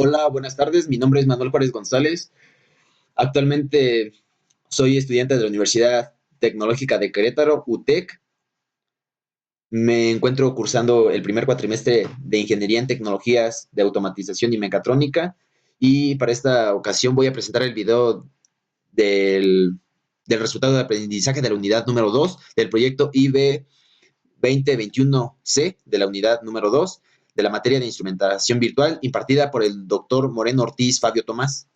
Hola, buenas tardes. Mi nombre es Manuel Juárez González. Actualmente soy estudiante de la Universidad Tecnológica de Querétaro, UTEC. Me encuentro cursando el primer cuatrimestre de Ingeniería en Tecnologías de Automatización y Mecatrónica. Y para esta ocasión voy a presentar el video del, del resultado de aprendizaje de la unidad número 2 del proyecto IB 2021C de la unidad número 2 de la materia de instrumentación virtual impartida por el doctor Moreno Ortiz Fabio Tomás.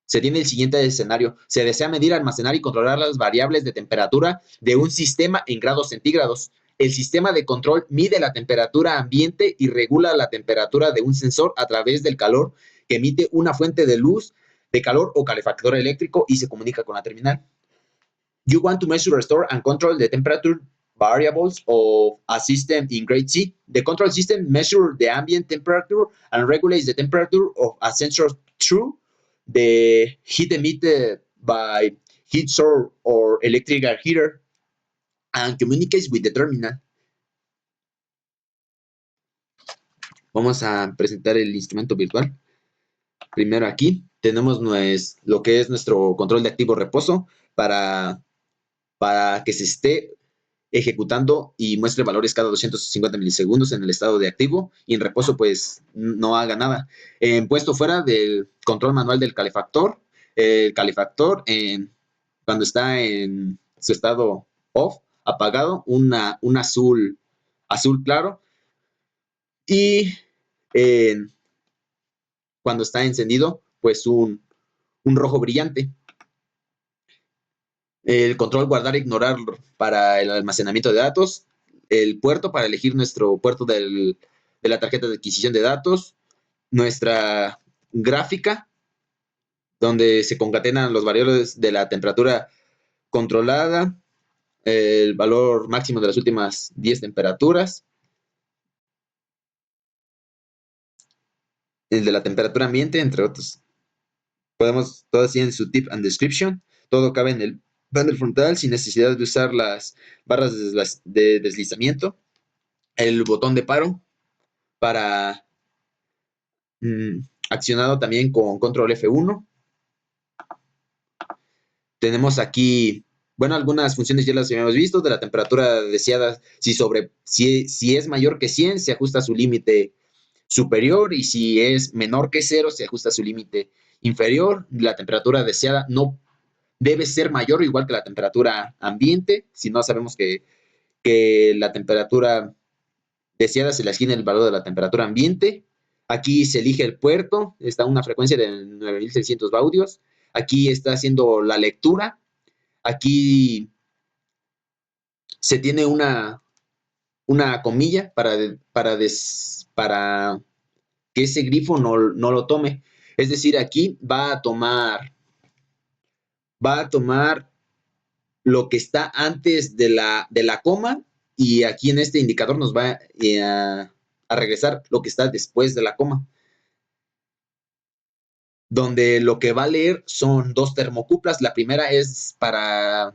Se tiene el siguiente escenario. Se desea medir, almacenar y controlar las variables de temperatura de un sistema en grados centígrados. El sistema de control mide la temperatura ambiente y regula la temperatura de un sensor a través del calor que emite una fuente de luz, de calor o calefactor eléctrico y se comunica con la terminal. You want to measure, restore, and control the temperature variables of a system in grade C. The control system measures the ambient temperature and regulates the temperature of a sensor through the heat emitted by heat source or electrical heater and communicates with the terminal. Vamos a presentar el instrumento virtual. Primero aquí tenemos lo que es nuestro control de activo reposo para que se esté ejecutando y muestre valores cada 250 milisegundos en el estado de activo y en reposo pues no haga nada. Puesto fuera del control manual del calefactor, el calefactor cuando está en su estado off, apagado, un azul claro y eh, cuando está encendido pues un rojo brillante. El control guardar e ignorar para el almacenamiento de datos, el puerto para elegir nuestro puerto de la tarjeta de adquisición de datos, nuestra gráfica, donde se concatenan los variables de la temperatura controlada, el valor máximo de las últimas 10 temperaturas, el de la temperatura ambiente, entre otros. Podemos, todo así en su tip and description, todo cabe en el panel frontal sin necesidad de usar las barras de deslizamiento, el botón de paro para accionado también con control F1. Tenemos aquí, bueno, algunas funciones ya las habíamos visto, de la temperatura deseada, si es mayor que 100, se ajusta a su límite superior y si es menor que 0, se ajusta a su límite inferior. La temperatura deseada no debe ser mayor o igual que la temperatura ambiente, si no sabemos que la temperatura deseada se le asigna el valor de la temperatura ambiente. Aquí se elige el puerto, está a una frecuencia de 9600 baudios. Aquí está haciendo la lectura. Aquí se tiene una comilla para que ese grifo no lo tome. Es decir, aquí va a tomar lo que está antes de la coma y aquí en este indicador nos va a regresar lo que está después de la coma, donde lo que va a leer son dos termocuplas. La primera va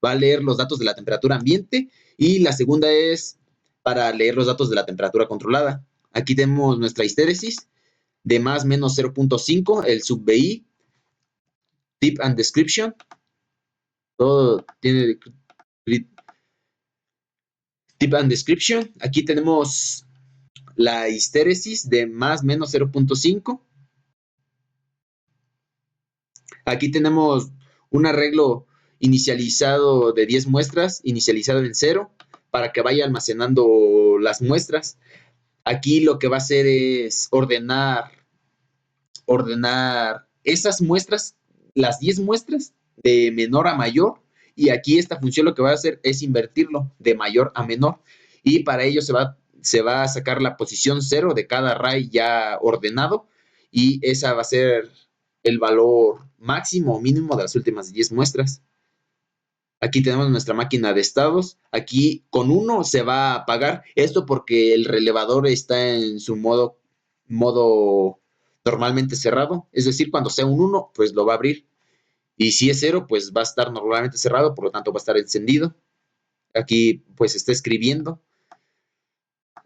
a leer los datos de la temperatura ambiente y la segunda es para leer los datos de la temperatura controlada. Aquí tenemos nuestra histéresis de más menos 0.5, el sub BI, tip and description, todo tiene tip and description. Aquí tenemos la histéresis de más menos 0.5. Aquí tenemos un arreglo inicializado de 10 muestras, inicializado en 0, para que vaya almacenando las muestras. Aquí lo que va a hacer es ordenar esas muestras, las 10 muestras, de menor a mayor, y aquí esta función lo que va a hacer es invertirlo de mayor a menor, y para ello se va a sacar la posición 0 de cada array ya ordenado, y esa va a ser el valor máximo o mínimo de las últimas 10 muestras. Aquí tenemos nuestra máquina de estados. Aquí con 1 se va a apagar. Esto porque el relevador está en su modo normalmente cerrado. Es decir, cuando sea un 1, pues lo va a abrir. Y si es 0, pues va a estar normalmente cerrado, por lo tanto va a estar encendido. Aquí pues está escribiendo.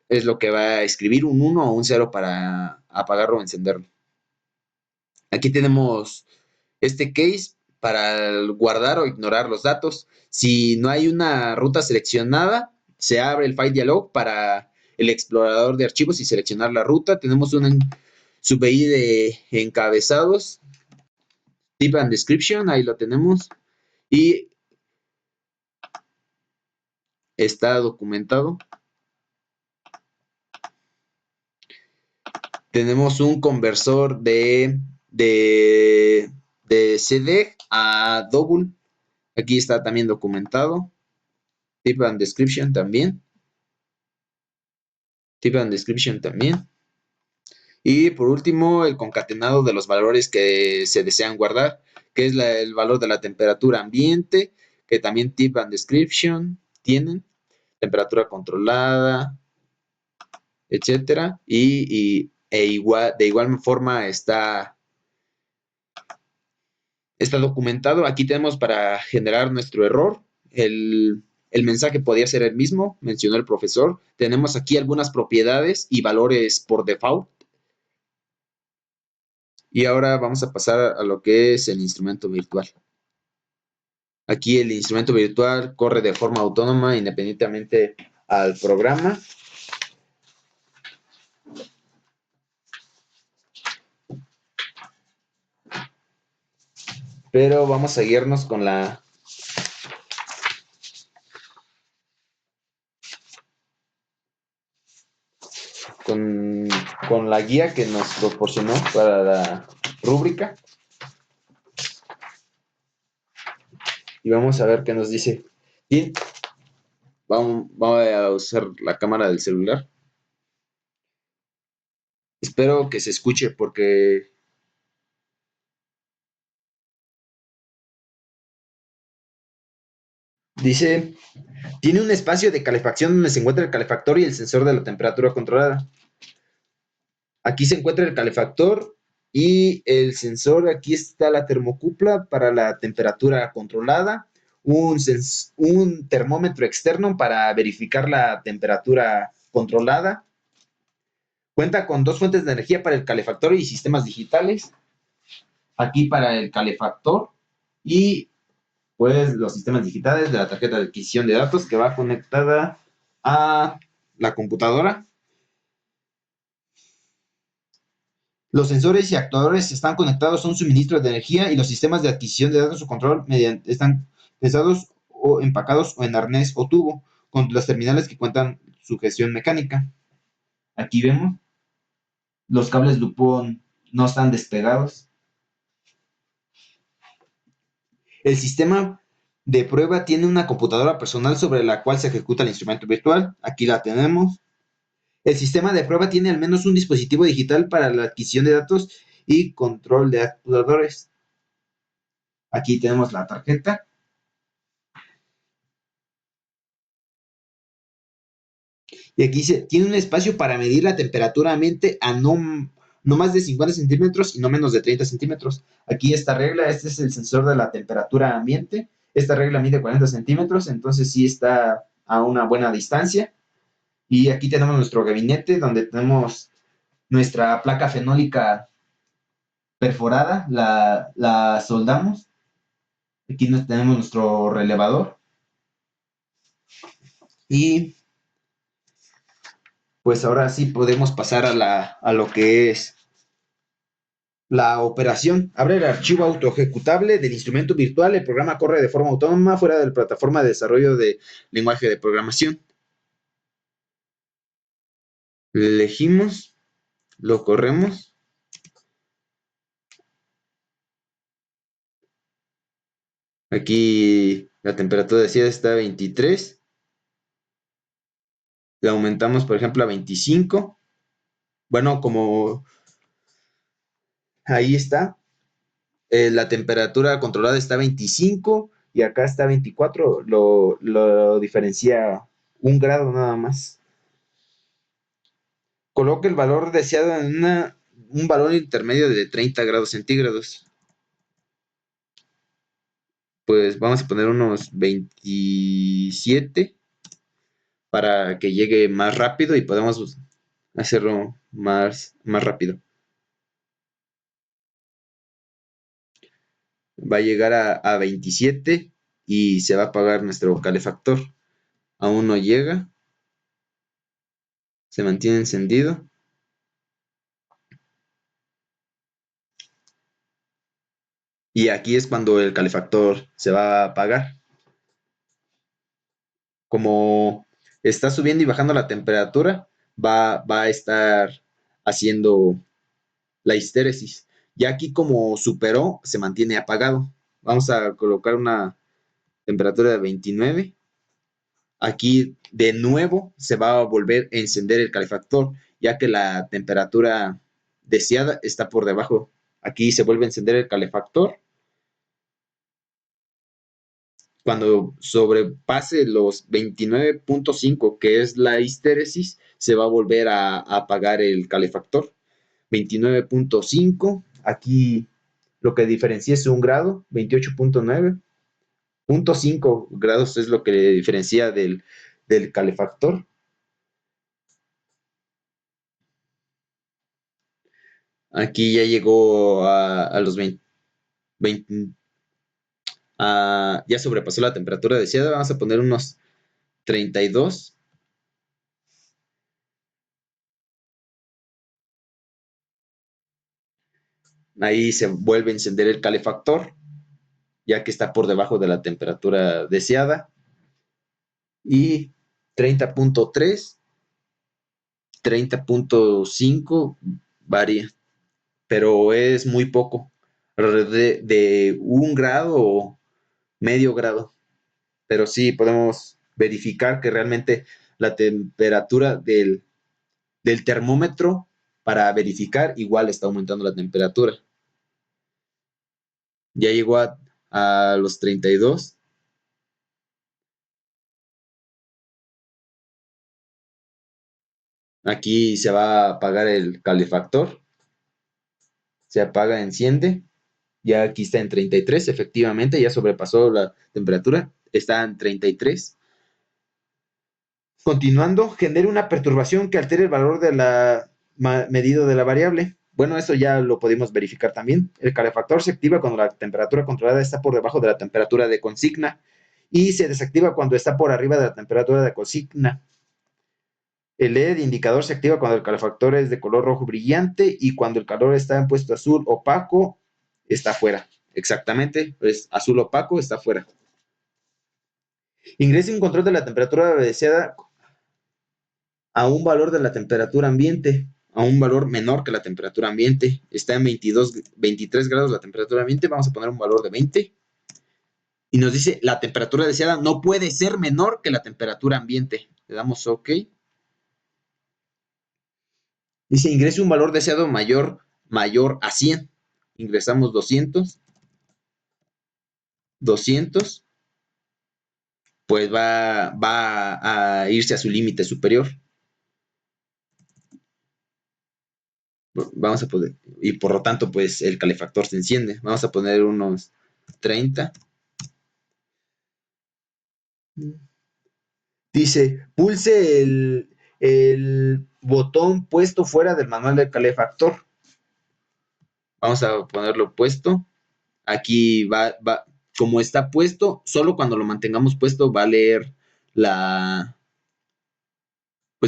es lo que va a escribir un 1 o un 0 para apagarlo o encenderlo. Aquí tenemos este case para guardar o ignorar los datos. Si no hay una ruta seleccionada, se abre el file dialog para el explorador de archivos y seleccionar la ruta. Tenemos un sub-i de encabezados, type and description, ahí lo tenemos. Y está documentado. Tenemos un conversor de CDEC a double. Aquí está también documentado. Type and description también. Type and description también. Y por último, el concatenado de los valores que se desean guardar, que es el valor de la temperatura ambiente, que también type and description tienen, temperatura controlada, etcétera. De igual forma está documentado. Aquí tenemos para generar nuestro error. El mensaje podría ser el mismo, mencionó el profesor. Tenemos aquí algunas propiedades y valores por default. Y ahora vamos a pasar a lo que es el instrumento virtual. Aquí el instrumento virtual corre de forma autónoma independientemente al programa. Pero vamos a guiarnos con con la guía que nos proporcionó para la rúbrica. Y vamos a ver qué nos dice. Bien, vamos a usar la cámara del celular. Espero que se escuche porque dice, tiene un espacio de calefacción donde se encuentra el calefactor y el sensor de la temperatura controlada. Aquí se encuentra el calefactor y el sensor. Aquí está la termocupla para la temperatura controlada, un termómetro externo para verificar la temperatura controlada. Cuenta con 2 fuentes de energía para el calefactor y sistemas digitales. Aquí para el calefactor y pues los sistemas digitales de la tarjeta de adquisición de datos que va conectada a la computadora. Los sensores y actuadores están conectados a un suministro de energía y los sistemas de adquisición de datos o control están pesados o empacados o en arnés o tubo, con las terminales que cuentan su gestión mecánica. Aquí vemos, los cables Dupont no están despegados. El sistema de prueba tiene una computadora personal sobre la cual se ejecuta el instrumento virtual. Aquí la tenemos. El sistema de prueba tiene al menos un dispositivo digital para la adquisición de datos y control de actuadores. Aquí tenemos la tarjeta. Y aquí dice, tiene un espacio para medir la temperatura ambiente a no más de 50 centímetros y no menos de 30 centímetros. Aquí esta regla, este es el sensor de la temperatura ambiente. Esta regla mide 40 centímetros, entonces sí está a una buena distancia. Y aquí tenemos nuestro gabinete donde tenemos nuestra placa fenólica perforada, la soldamos. Aquí tenemos nuestro relevador. Y pues ahora sí podemos pasar a lo que es la operación. Abre el archivo autoejecutable del instrumento virtual. El programa corre de forma autónoma fuera de la plataforma de desarrollo de lenguaje de programación. Le elegimos, lo corremos. Aquí la temperatura decía está a 23. Le aumentamos, por ejemplo, a 25. Bueno, como ahí está. La temperatura controlada está a 25 y acá está a 24. Lo diferencia 1 grado nada más. Coloque el valor deseado en un valor intermedio de 30 grados centígrados. Pues vamos a poner unos 27. para que llegue más rápido y podamos hacerlo más rápido. Va a llegar a 27 y se va a apagar nuestro calefactor. Aún no llega, se mantiene encendido. Y aquí es cuando el calefactor se va a apagar. Como está subiendo y bajando la temperatura, va a estar haciendo la histéresis. Ya aquí como superó, se mantiene apagado. Vamos a colocar una temperatura de 29. Aquí de nuevo se va a volver a encender el calefactor, ya que la temperatura deseada está por debajo. Aquí se vuelve a encender el calefactor. Cuando sobrepase los 29.5, que es la histéresis, se va a volver a apagar el calefactor. 29.5, aquí lo que diferencia es un grado, 28.9. 0.5 grados es lo que le diferencia del calefactor. Aquí ya llegó a los 20, ya sobrepasó la temperatura deseada. Vamos a poner unos 32. Ahí se vuelve a encender el calefactor, ya que está por debajo de la temperatura deseada. Y 30.3, 30.5 varía, pero es muy poco, alrededor de 1 grado o medio grado. Pero sí podemos verificar que realmente la temperatura del termómetro para verificar igual está aumentando la temperatura. Ya llegó a los 32. Aquí se va a apagar el calefactor. Se apaga, enciende. Ya aquí está en 33, efectivamente, ya sobrepasó la temperatura. Está en 33. Continuando, genera una perturbación que altere el valor de la medido de la variable. Bueno, eso ya lo podemos verificar también. El calefactor se activa cuando la temperatura controlada está por debajo de la temperatura de consigna y se desactiva cuando está por arriba de la temperatura de consigna. El LED indicador se activa cuando el calefactor es de color rojo brillante y cuando el calor está en puesto azul opaco, está fuera. Exactamente, pues azul opaco está fuera. Ingrese un control de la temperatura deseada a un valor de la temperatura ambiente, a un valor menor que la temperatura ambiente. Está en 23 grados la temperatura ambiente, vamos a poner un valor de 20. Y nos dice, la temperatura deseada no puede ser menor que la temperatura ambiente. Le damos OK. Dice, ingrese un valor deseado mayor a 100. Ingresamos 200. 200, pues va a irse a su límite superior. Vamos a poder, y por lo tanto, pues el calefactor se enciende. Vamos a poner unos 30. Dice, pulse el botón puesto fuera del manual del calefactor. Vamos a ponerlo puesto. Aquí como está puesto, solo cuando lo mantengamos puesto va a leer pues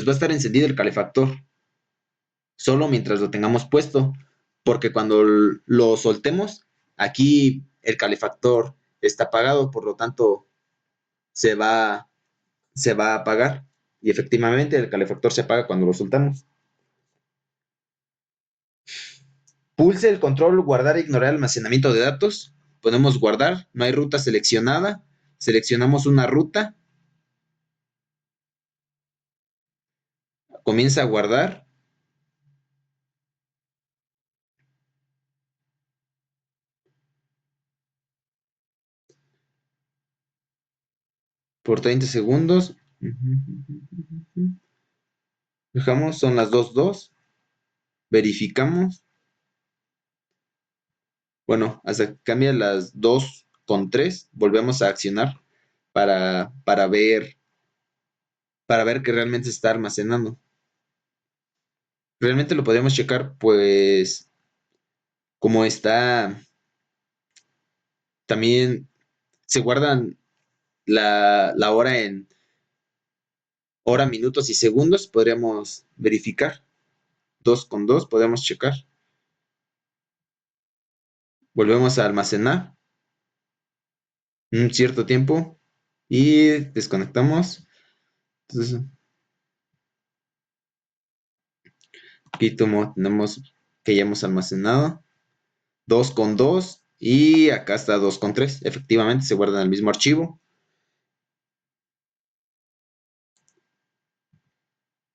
va a estar encendido el calefactor. Solo mientras lo tengamos puesto, porque cuando lo soltemos, aquí el calefactor está apagado, por lo tanto se va, se va a apagar. Y efectivamente el calefactor se apaga cuando lo soltamos. Pulse el control guardar e ignorar almacenamiento de datos. Podemos guardar, no hay ruta seleccionada. Seleccionamos una ruta. Comienza a guardar. Por 30 segundos. Dejamos, son las 2:02. Verificamos. Bueno, hasta que cambia las 2:03, volvemos a accionar para ver para ver que realmente se está almacenando. Realmente lo podemos checar, pues, como está, también se guardan la hora en hora, minutos y segundos, podríamos verificar. 2 con 2 podemos checar. Volvemos a almacenar un cierto tiempo y desconectamos. Entonces, aquí tenemos que ya hemos almacenado 2 con 2 y acá está 2 con 3. Efectivamente, se guardan en el mismo archivo.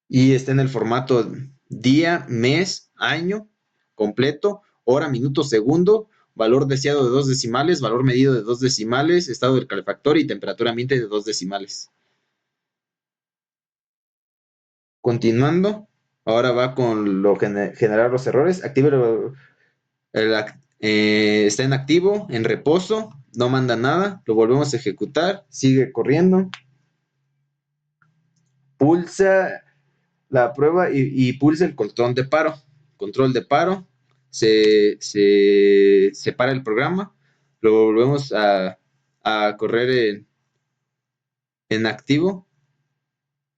Y está en el formato día, mes, año, completo, hora, minuto, segundo, valor deseado de 2 decimales, valor medido de 2 decimales, estado del calefactor y temperatura ambiente de 2 decimales. Continuando, ahora va con lo generar los errores. Active está en activo, en reposo, no manda nada, lo volvemos a ejecutar, sigue corriendo, pulsa la prueba y pulsa el control de paro. Control de paro, se separa el programa, lo volvemos a correr en activo.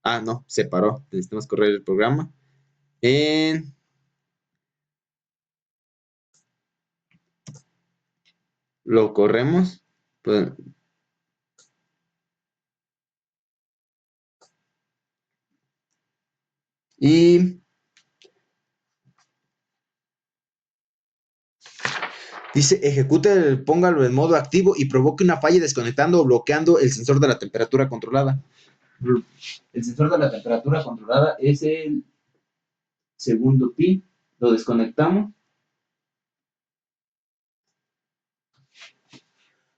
Ah, no, se paró, necesitamos correr el programa. Lo corremos. Pues, y dice, póngalo en modo activo y provoque una falla desconectando o bloqueando el sensor de la temperatura controlada. El sensor de la temperatura controlada es el segundo pin. Lo desconectamos.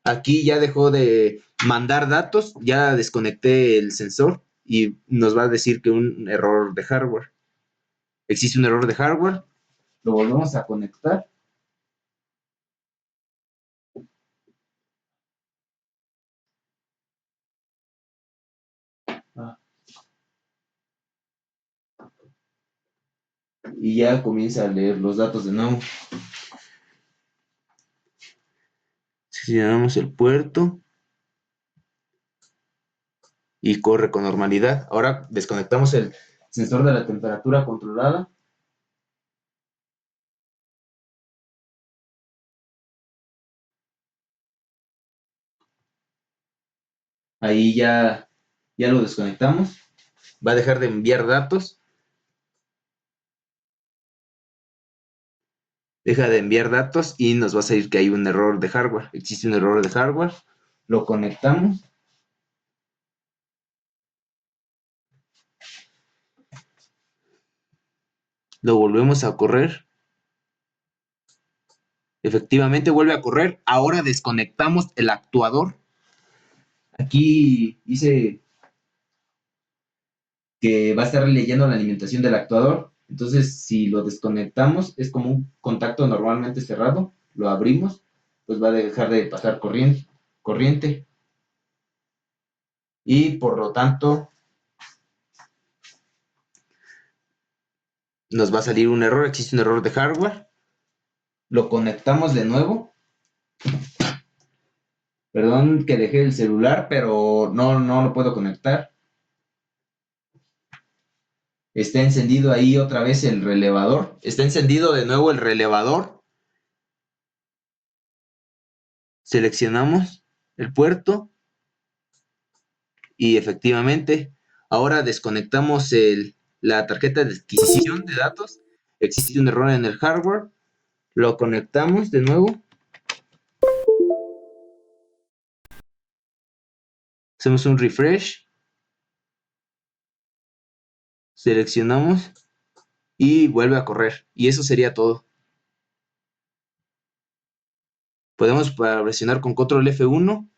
Aquí ya dejó de mandar datos, ya desconecté el sensor y nos va a decir que un error de hardware. Existe un error de hardware. Lo volvemos a conectar. Y ya comienza a leer los datos de nuevo. Seleccionamos el puerto y corre con normalidad. Ahora desconectamos el sensor de la temperatura controlada. Ahí ya lo desconectamos. Va a dejar de enviar datos. Deja de enviar datos y nos va a salir que hay un error de hardware. Existe un error de hardware. Lo conectamos. Lo volvemos a correr. Efectivamente vuelve a correr. Ahora desconectamos el actuador. Aquí dice que va a estar leyendo la alimentación del actuador. Entonces, si lo desconectamos, es como un contacto normalmente cerrado. Lo abrimos, pues va a dejar de pasar corriente. Y por lo tanto, nos va a salir un error. Existe un error de hardware. Lo conectamos de nuevo. Perdón que dejé el celular, pero no lo puedo conectar. Está encendido ahí otra vez el relevador. Está encendido de nuevo el relevador. Seleccionamos el puerto. Y efectivamente, ahora desconectamos la tarjeta de adquisición de datos. Existe un error en el hardware. Lo conectamos de nuevo. Hacemos un refresh. Seleccionamos y vuelve a correr. Y eso sería todo. Podemos presionar con control F1